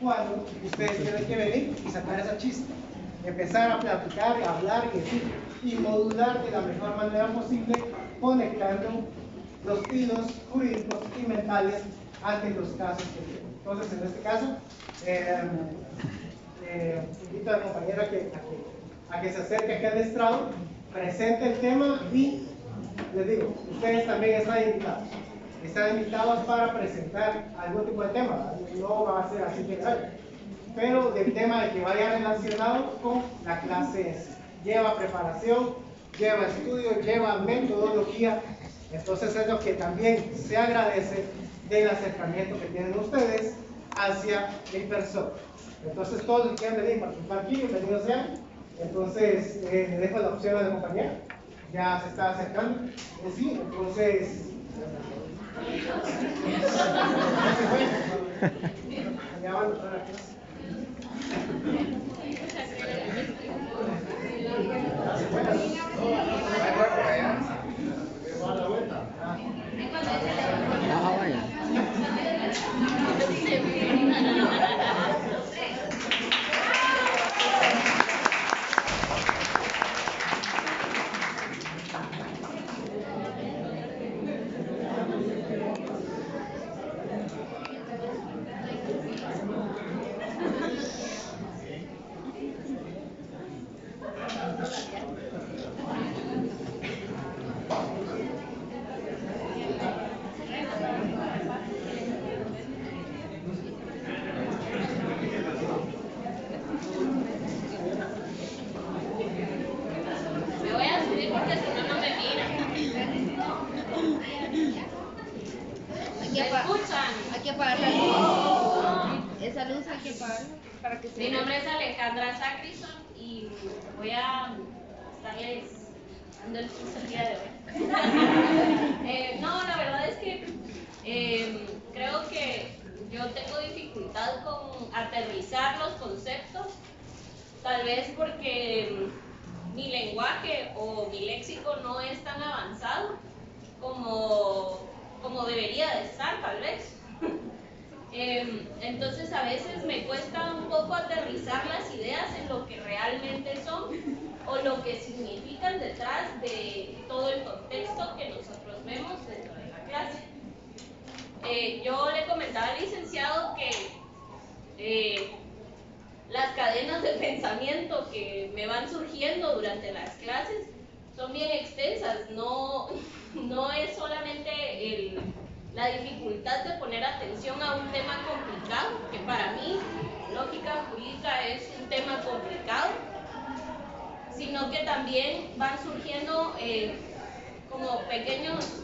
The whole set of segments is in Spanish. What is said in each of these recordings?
cuando ustedes tienen que venir y sacar esa chispa, empezar a platicar, a hablar y decir, y modular de la mejor manera posible, conectando los hilos jurídicos y mentales ante los casos que tienen. Entonces, en este caso, invito a la compañera a que se acerque aquí al estrado, presente el tema y les digo, ustedes también están invitados. Están invitados para presentar algún tipo de tema, no va a ser así general, pero del tema de que vaya relacionado con la clase en sí. Lleva preparación, lleva estudio, lleva metodología, entonces es lo que también se agradece del acercamiento que tienen ustedes hacia mi persona. Entonces todos los que quieran venir a participar aquí, bienvenidos sean. Entonces le dejo la opción a la compañera, ya se está acercando. Sí, entonces ya van a entrar a clase. Hay que apagar la luz. Esa luz hay que apagarla para que se Mi nombre es Alejandra Sacrison y voy a estarles dando el curso el día de hoy. No, la verdad es que creo que yo tengo dificultad con aterrizar los conceptos, tal vez porque mi lenguaje o mi léxico no es tan avanzado como debería de estar, tal vez. Entonces a veces me cuesta un poco aterrizar las ideas en lo que realmente son o lo que significan detrás de todo el contexto que nosotros vemos dentro de la clase. Yo le comentaba al licenciado que las cadenas de pensamiento que me van surgiendo durante las clases son bien extensas, no es solamente la dificultad de poner atención a un tema complicado, que para mí, lógica jurídica es un tema complicado, sino que también van surgiendo como pequeños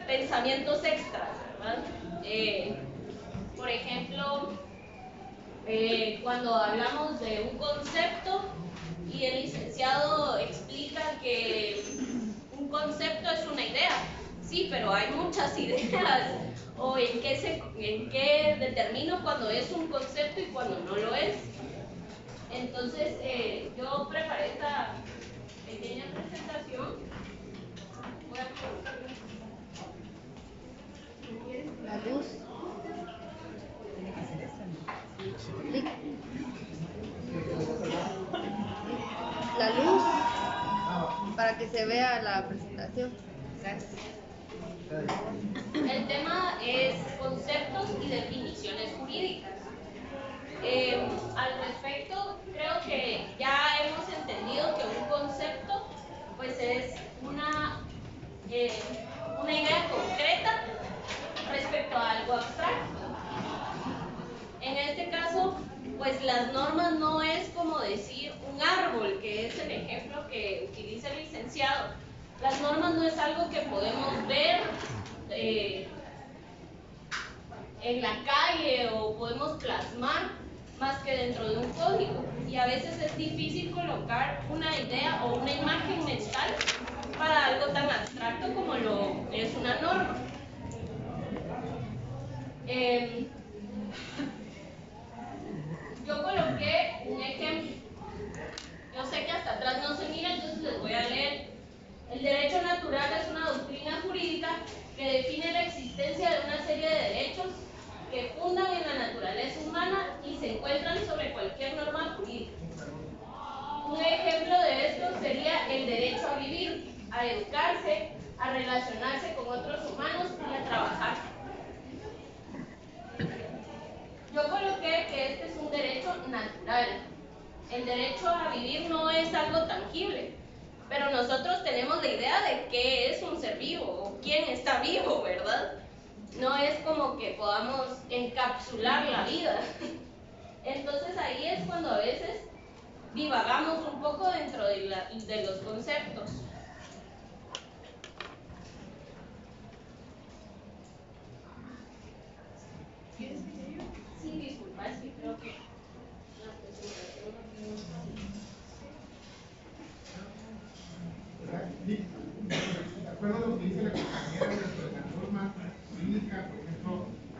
pensamientos extras, ¿verdad? Por ejemplo, cuando hablamos de un concepto y el licenciado explica que un concepto es una idea. Sí, pero hay muchas ideas. O en qué determino cuando es un concepto y cuando no lo es. Entonces, yo preparé esta pequeña presentación. Voy a colocar la luz. La luz para que se vea la presentación. Gracias. El tema es conceptos y definiciones jurídicas. Al respecto, creo que ya hemos entendido que un concepto pues es una idea concreta respecto a algo abstracto. En este caso, pues las normas no es como decir un árbol, que es el ejemplo que utiliza el licenciado. Las normas no es algo que podemos ver en la calle o podemos plasmar más que dentro de un código. Y a veces es difícil colocar una idea o una imagen mental para algo tan abstracto como lo es una norma. Yo coloqué un ejemplo. Yo sé que hasta atrás no se mira, entonces les voy a leer. El derecho natural es una doctrina jurídica que define la existencia de una serie de derechos que fundan en la naturaleza humana a educarse, a relacionarse con otros humanos y a trabajar. Yo coloqué que este es un derecho natural. El derecho a vivir no es algo tangible, pero nosotros tenemos la idea de qué es un ser vivo o quién está vivo, ¿verdad? No es como que podamos encapsular la vida. Entonces ahí es cuando a veces divagamos un poco dentro de los conceptos. Sí, disculpa, es que creo que la presentación De acuerdo a lo que dice la compañera dentro de la norma jurídica, por ejemplo,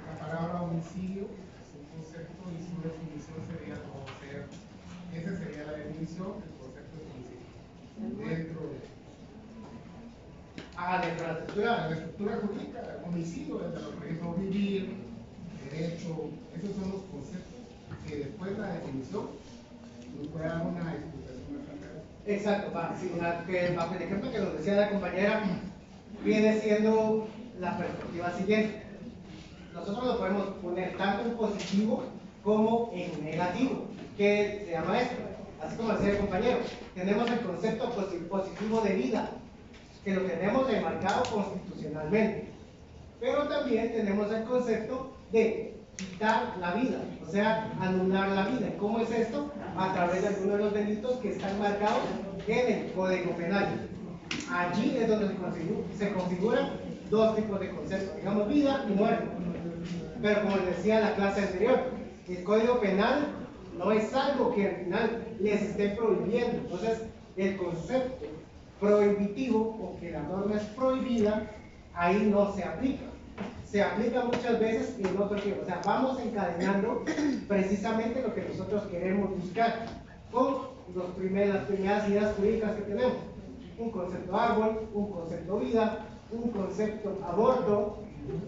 la palabra homicidio es un concepto y su definición sería conocer. Esa sería la definición del concepto de homicidio. Dentro de la estructura jurídica, homicidio es de lo que es vivir, derecho, esos son los conceptos que después la definición nos puede dar una explicación acerca de eso. Exacto, sí, el ejemplo que nos decía la compañera viene siendo la perspectiva siguiente. Nosotros lo podemos poner tanto en positivo como en negativo. ¿Qué se llama esto? Así como decía el compañero, tenemos el concepto positivo de vida, que lo tenemos enmarcado constitucionalmente. Pero también tenemos el concepto de quitar la vida, o sea, anular la vida. ¿Y cómo es esto? A través de algunos de los delitos que están marcados en el Código Penal. Allí es donde se configuran dos tipos de conceptos, digamos vida y muerte. Pero como les decía en la clase anterior, el Código Penal no es algo que al final les esté prohibiendo. Entonces, el concepto prohibitivo o que la norma es prohibida, ahí no se aplica. Se aplica muchas veces en otro tiempo. O sea, vamos encadenando precisamente lo que nosotros queremos buscar con las primeras ideas jurídicas que tenemos. Un concepto árbol, un concepto vida, un concepto aborto,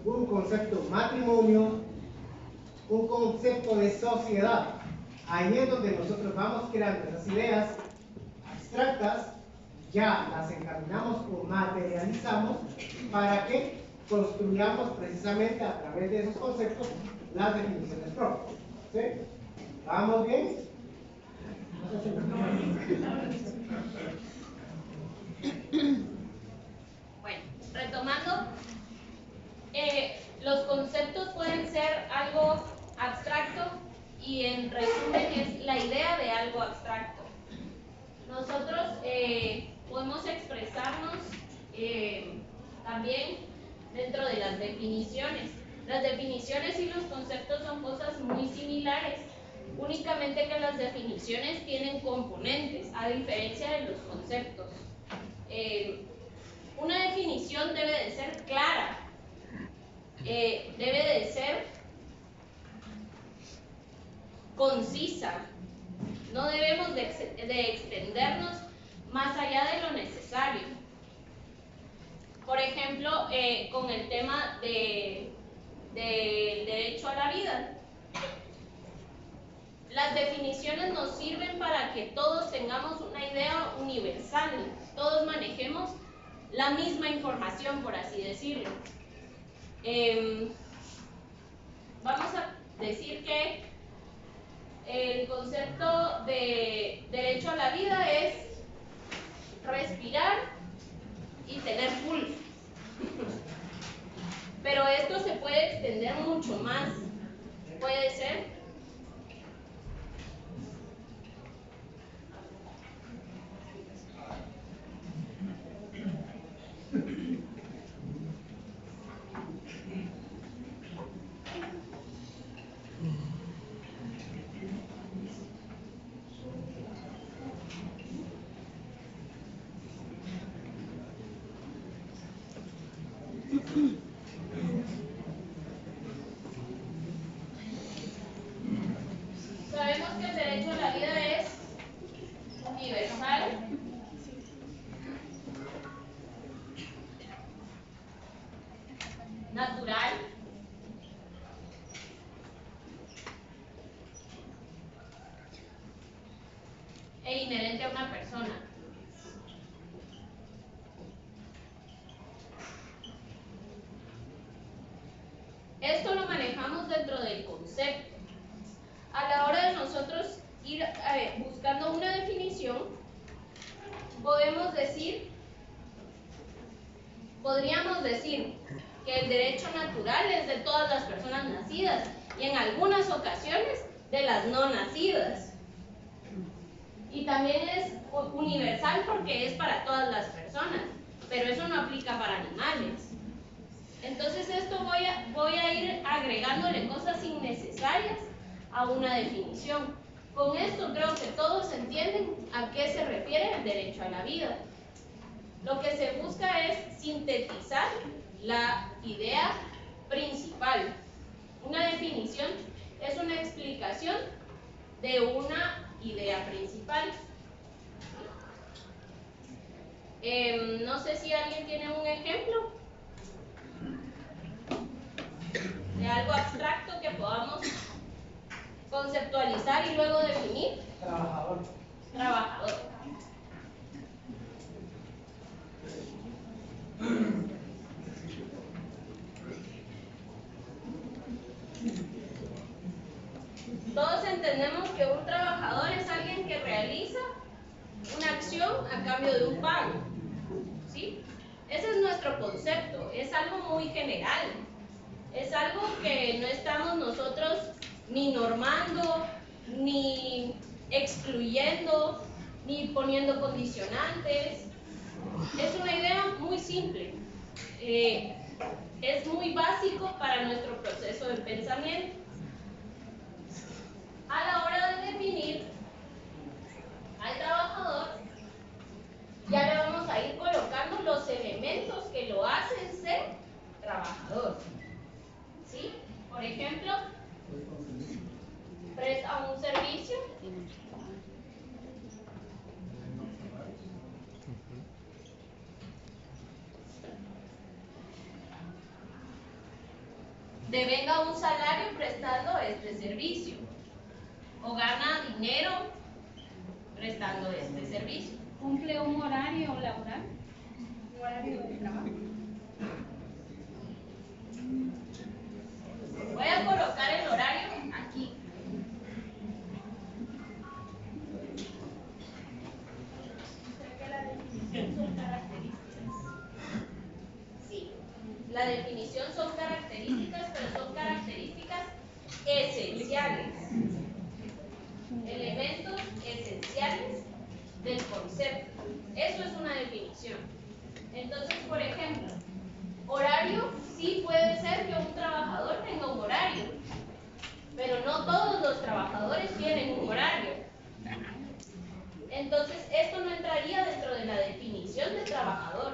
un concepto matrimonio, un concepto de sociedad. Ahí es donde nosotros vamos creando esas ideas abstractas, ya las encaminamos o materializamos para que construyamos precisamente a través de esos conceptos las definiciones propias. ¿Sí? ¿Vamos bien? Bueno, retomando, los conceptos pueden ser algo abstracto y en resumen es la idea de algo abstracto. Nosotros podemos expresarnos también dentro de las definiciones. Las definiciones y los conceptos son cosas muy similares, únicamente que las definiciones tienen componentes, a diferencia de los conceptos. Una definición debe de ser clara, debe de ser concisa. No debemos de extendernos más allá de lo necesario. Por ejemplo, con el tema del derecho a la vida. Las definiciones nos sirven para que todos tengamos una idea universal, todos manejemos la misma información, por así decirlo. Vamos a decir que el concepto de derecho a la vida es respirar y tener pulso. Pero esto se puede extender mucho más. Puede ser sabemos que el derecho a la vida es universal, natural, e inherente a una persona. concepto. A la hora de nosotros ir buscando una definición, podríamos decir que el derecho natural es de todas las personas nacidas y en algunas ocasiones de las no nacidas. Y también es universal porque es para todas las personas, pero eso no aplica para animales. Entonces esto voy a ir agregándole cosas innecesarias a una definición. Con esto creo que todos entienden a qué se refiere el derecho a la vida. Lo que se busca es sintetizar la idea principal. Una definición es una explicación de una idea principal. No sé si alguien tiene un ejemplo de algo abstracto que podamos conceptualizar y luego definir. Trabajador. Trabajador. Todos entendemos que un trabajador es alguien que realiza una acción a cambio de un pago, ¿sí? Ese es nuestro concepto, es algo muy general, es algo que no estamos nosotros ni normando, ni excluyendo, ni poniendo condicionantes. Es una idea muy simple, es muy básico para nuestro proceso de pensamiento. A la hora de definir al trabajador, ya le vamos a ir colocando los elementos que lo hacen ser trabajador. ¿Sí? Por ejemplo, presta un servicio. Devenga un salario prestando este servicio. O gana dinero prestando este servicio. ¿Cumple un horario laboral? Un horario de trabajo. Voy a colocar el horario aquí. Son características. Sí, la definición son características, pero son características esenciales. Elementos esenciales del concepto. Eso es una definición. Entonces, por ejemplo, horario sí puede ser que un trabajador tenga un horario, pero no todos los trabajadores tienen un horario. Entonces, esto no entraría dentro de la definición de trabajador.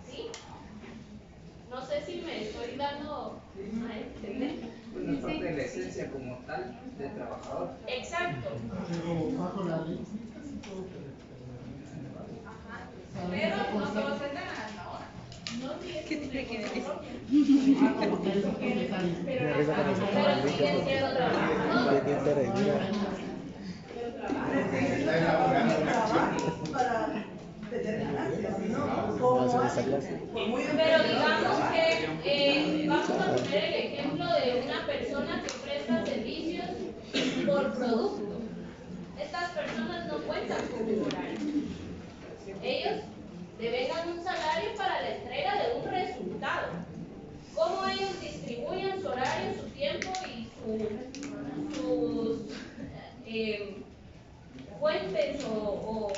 ¿Sí? No sé si me estoy dando a entender. Una parte de la esencia como tal del trabajador. Exacto. Pero bajo la ley. Pero no todos entran hasta ahora. ¿Qué tiene que ver eso? Pero siguen siendo trabajadores. Está elaborando una acción para tener ganancias, ¿no? ¿Cómo hace? Pero digamos que vamos a poner el ejemplo de una persona que presta servicios por producto. Estas personas no cuentan con un horario. Ellos devengan un salario para la entrega de un resultado. Cómo ellos distribuyen su horario, su tiempo y sus fuentes o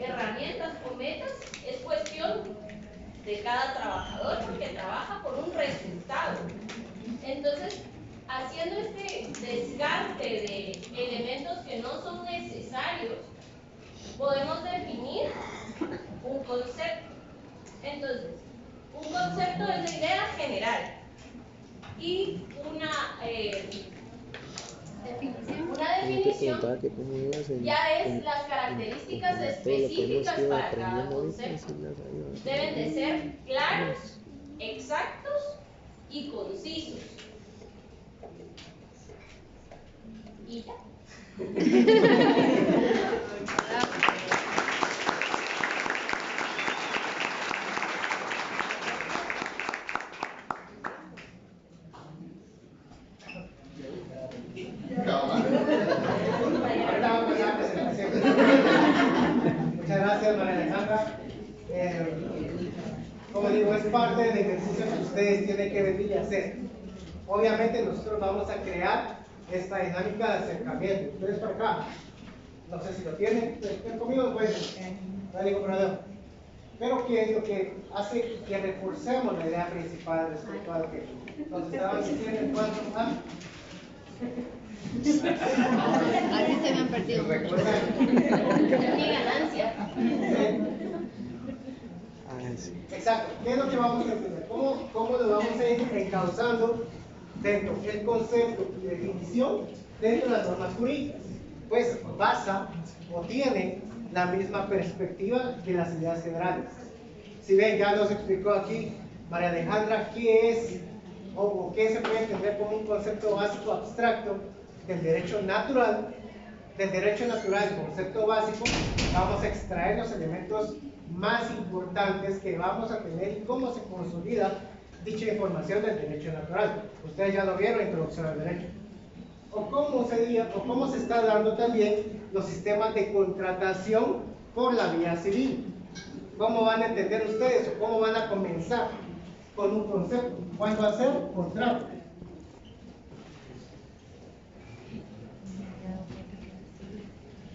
herramientas o metas es cuestión de cada trabajador porque trabaja por un resultado. Entonces, haciendo este descarte de elementos que no son necesarios, podemos definir un concepto. Entonces, un concepto es la idea general y una definición ya es las características específicas para cada concepto. Deben de ser claros, exactos y concisos. Y ya. Ahorita vamos a la presentación. Muchas gracias, María Alejandra. Como digo, es parte del ejercicio que ustedes tienen que venir y hacer. Obviamente nosotros vamos a crear esta dinámica de acercamiento. Ustedes por acá, no sé si lo tienen, estén conmigo, pues, no hay ningún problema. Pero ¿qué es lo que hace que reforcemos la idea principal respecto a lo que nos estaban diciendo en cuanto a... Así se me han perdido. Mi ganancia. Exacto. ¿Qué es lo que vamos a entender? ¿Cómo lo vamos a ir encauzando dentro del concepto y definición dentro de las normas jurídicas? Pues basa o tiene la misma perspectiva de las ideas generales. Si ven, ya nos explicó aquí María Alejandra qué es o qué se puede entender como un concepto básico abstracto del derecho natural. Del derecho natural, el concepto básico, vamos a extraer los elementos más importantes que vamos a tener y cómo se consolida dicha información del derecho natural. Ustedes ya lo vieron, introducción al derecho. O cómo se está dando también los sistemas de contratación por la vía civil. ¿Cómo van a entender ustedes o cómo van a comenzar con un concepto? ¿Cuál va a ser? Contrato.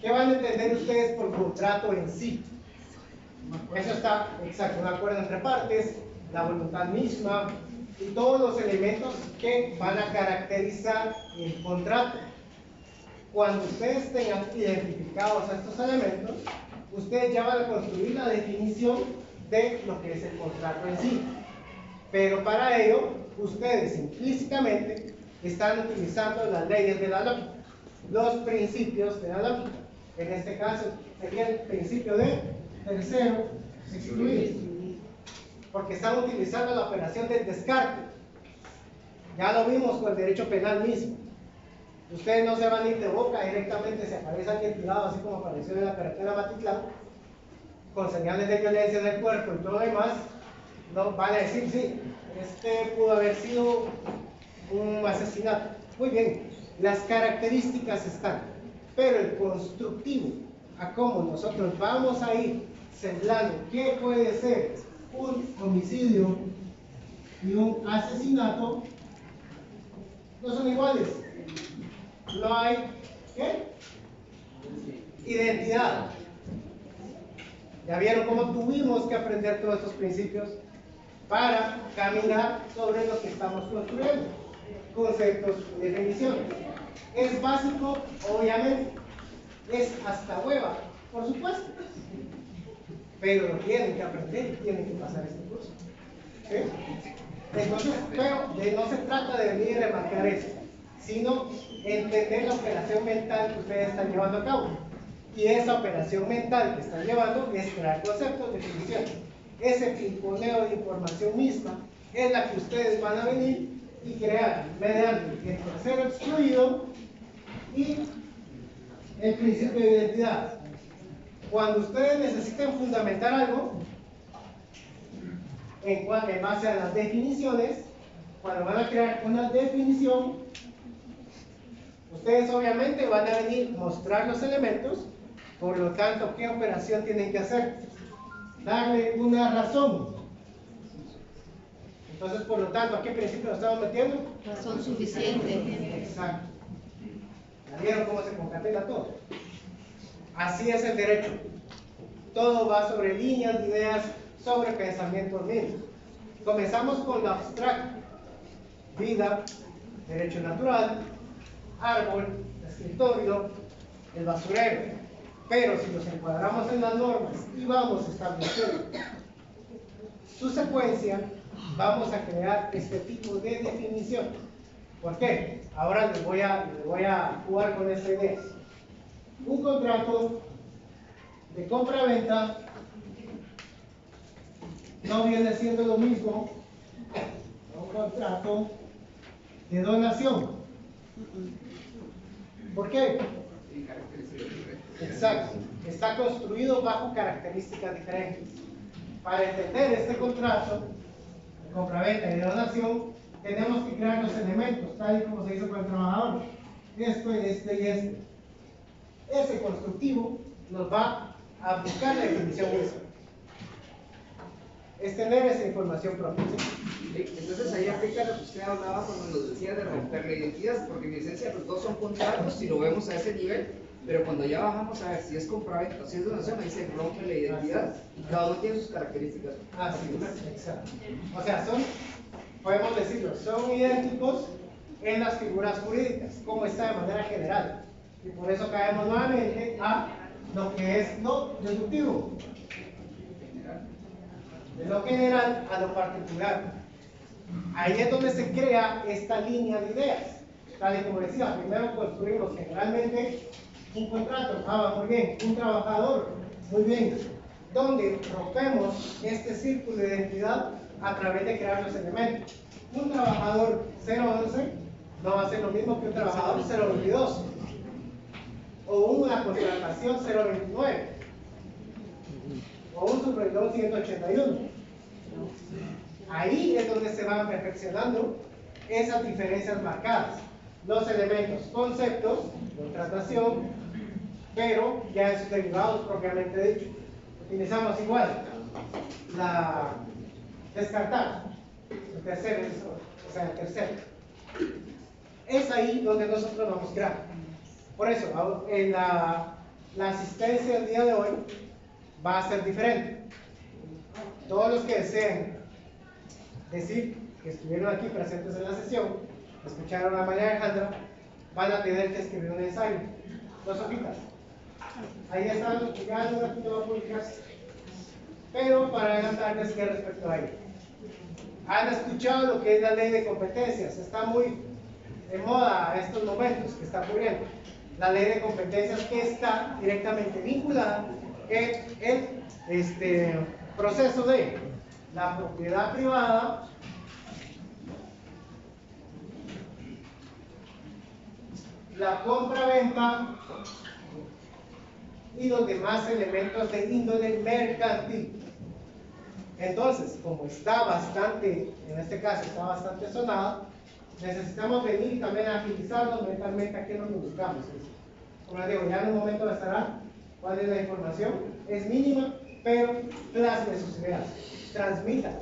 ¿Qué van a entender ustedes por contrato en sí? Eso está, exacto, un acuerdo entre partes, la voluntad misma y todos los elementos que van a caracterizar el contrato. Cuando ustedes tengan identificados estos elementos, ustedes ya van a construir la definición de lo que es el contrato en sí. Pero para ello, ustedes implícitamente están utilizando las leyes de la lógica, los principios de la lógica. En este caso, sería el principio de tercero excluir, porque están utilizando la operación del descarte. Ya lo vimos con el derecho penal mismo. Ustedes no se van a ir de boca directamente, se aparece alguien tirado así como apareció en la carretera Matitlán, con señales de violencia en el cuerpo y todo lo demás. No van a decir, sí, este pudo haber sido un asesinato. Muy bien, las características están, pero el constructivo, a cómo nosotros vamos a ir semblando qué puede ser un homicidio y un asesinato, no son iguales. No hay, ¿qué? Identidad. Ya vieron cómo tuvimos que aprender todos estos principios para caminar sobre lo que estamos construyendo. Conceptos y definiciones. ¿Es básico? Obviamente. ¿Es hasta hueva? Por supuesto. Pero lo tienen que aprender y tienen que pasar este curso. ¿Sí? Entonces, pero no se trata de venir a remarcar eso, sino entender la operación mental que ustedes están llevando a cabo. Y esa operación mental que están llevando es crear conceptos, definiciones. Ese pimponeo de información misma es la que ustedes van a venir y crear mediante el tercero excluido y el principio de identidad. Cuando ustedes necesiten fundamentar algo, en base a las definiciones, cuando van a crear una definición, ustedes obviamente van a venir a mostrar los elementos, por lo tanto, ¿qué operación tienen que hacer? Darle una razón. Entonces, por lo tanto, ¿a qué principio nos estamos metiendo? Razón suficiente. Exacto. ¿Ya vieron cómo se concatena todo? Así es el derecho. Todo va sobre líneas de ideas, sobre pensamientos mismos. Comenzamos con lo abstracto. Vida, derecho natural, árbol, escritorio, el basurero. Pero si los encuadramos en las normas y vamos estableciendo su secuencia, vamos a crear este tipo de definición. ¿Por qué? Ahora les voy a jugar con esta idea. Un contrato de compra-venta no viene siendo lo mismo que un contrato de donación. ¿Por qué? Exacto. Está construido bajo características diferentes. Para entender este contrato de compraventa y de donación, tenemos que crear los elementos, tal y como se hizo con el trabajador. Esto, este y este. Ese constructivo nos va a buscar la definición misma. Es tener esa información propia. ¿Sí? Entonces ahí aplica lo que usted hablaba cuando nos decía de romper la identidad, porque en esencia los dos son contratos si lo vemos a ese nivel, pero cuando ya bajamos a ver si es compraventa o si es donación, ahí se rompe la identidad y cada uno tiene sus características. Así es, exacto. O sea, podemos decirlo, son idénticos en las figuras jurídicas, como está de manera general. Y por eso caemos nuevamente a lo que es lo deductivo. De lo general a lo particular. Ahí es donde se crea esta línea de ideas. Tal y como decía, primero construimos generalmente un contrato, muy bien, un trabajador, muy bien, donde rompemos este círculo de identidad a través de crear los elementos. Un trabajador 011 no va a ser lo mismo que un trabajador 022 o una contratación 029 o un supervisor 181. Ahí es donde se van perfeccionando esas diferencias marcadas. Los elementos, conceptos, contratación, pero ya en sus derivados propiamente dicho. Utilizamos igual la descartar, el tercero, o sea, el tercero. Es ahí donde nosotros vamos a crear. Por eso, en la asistencia del día de hoy va a ser diferente. Todos los que deseen decir que estuvieron aquí presentes en la sesión, escucharon a María Alejandra, van a tener que escribir un ensayo, 2 hojitas. Ahí están, ya en un ratito va a publicarse. Pero para adelantarles que respecto a ello. Han escuchado lo que es la ley de competencias, está muy de moda en estos momentos que está ocurriendo. La ley de competencias que está directamente vinculada en el proceso de la propiedad privada, la compra-venta y los demás elementos de índole mercantil. Entonces, como está bastante, en este caso está bastante sonado, necesitamos venir y también agilizarnos mentalmente a qué nos buscamos. Como les digo, ya en un momento estará cuál es la información, es mínima, pero plasme sus ideas, transmítalas,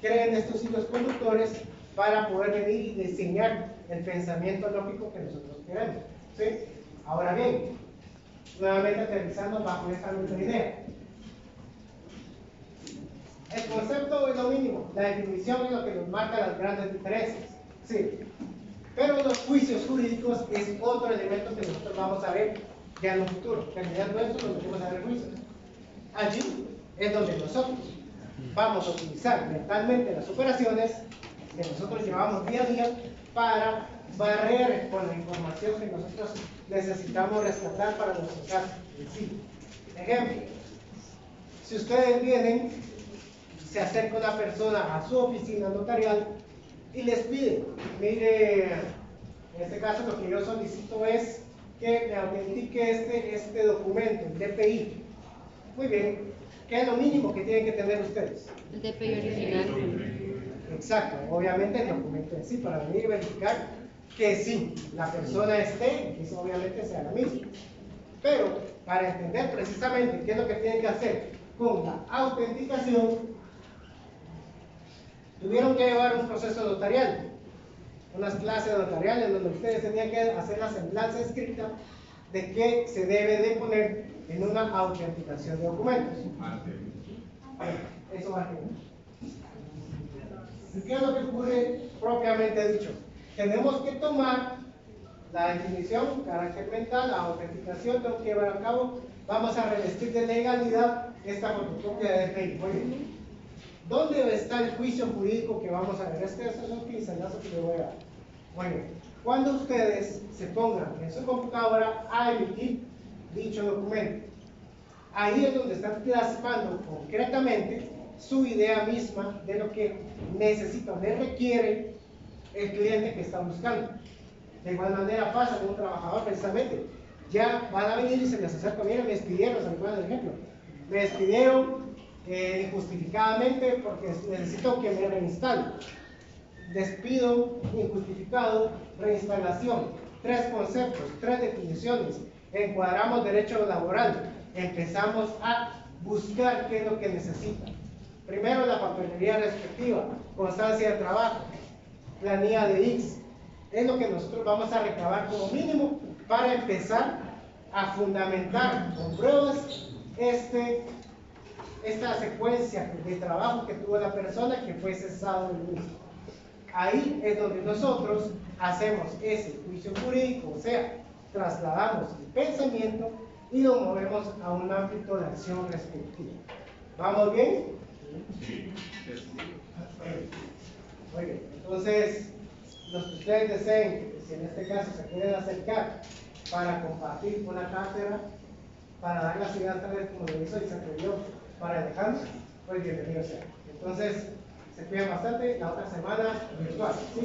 creen estos hilos conductores para poder venir y diseñar el pensamiento lógico que nosotros queremos. ¿Sí? Ahora bien, nuevamente aterrizando bajo esta misma idea. El concepto es lo mínimo, la definición es lo que nos marca las grandes diferencias. Sí. Pero los juicios jurídicos es otro elemento que nosotros vamos a ver ya en un futuro. Terminando esto, nos metemos a ver juicios. Allí es donde nosotros vamos a utilizar mentalmente las operaciones que nosotros llevamos día a día para barrer con la información que nosotros necesitamos rescatar para nuestro caso. Sí. Ejemplo, si ustedes vienen, se acerca una persona a su oficina notarial y les pide, mire, en este caso lo que yo solicito es que me autentique este documento, el DPI. Muy bien, ¿qué es lo mínimo que tienen que tener ustedes? El DPI original. Exacto, obviamente el documento en sí, para venir y verificar que sí, la persona esté, que eso obviamente sea la misma. Pero, para entender precisamente qué es lo que tienen que hacer con la autenticación, tuvieron que llevar un proceso notarial, unas clases notariales donde ustedes tenían que hacer la semblanza escrita de qué se debe de poner en una autenticación de documentos. Eso va a quedar. ¿Y qué es lo que ocurre propiamente dicho? Tenemos que tomar la definición, carácter mental, la autenticación, tengo que llevar a cabo, vamos a revestir de legalidad esta fotocopia de DPI. Muy bien. ¿Dónde está el juicio jurídico que vamos a ver? Este es un pincelazo que le voy a dar. Bueno, cuando ustedes se pongan en su computadora a emitir dicho documento, ahí es donde están plasmando concretamente su idea misma de lo que necesita, le requiere el cliente que está buscando. De igual manera pasa con un trabajador precisamente. Ya van a venir y se les acerca, miren, me despidieron, se recuerdan el ejemplo. Me despidieron injustificadamente porque necesito que me reinstalen. despido injustificado, reinstalación. 3 conceptos, 3 definiciones. Encuadramos derecho laboral. Empezamos a buscar qué es lo que necesita. Primero, la papelería respectiva, constancia de trabajo, planilla de X. Es lo que nosotros vamos a recabar como mínimo para empezar a fundamentar con pruebas esta secuencia de trabajo que tuvo la persona que fue cesado del mismo. Ahí es donde nosotros hacemos ese juicio jurídico, o sea, trasladamos el pensamiento y lo movemos a un ámbito de acción respectivo. ¿Vamos bien? Muy bien. Entonces, los que ustedes deseen, si en este caso se quieren acercar para compartir una cátedra, para dar las ideas tal vez como lo hizo y se atrevió para Alejandro, pues bienvenido sea. Entonces, se cuidan bastante, la otra semana virtual. ¿Sí?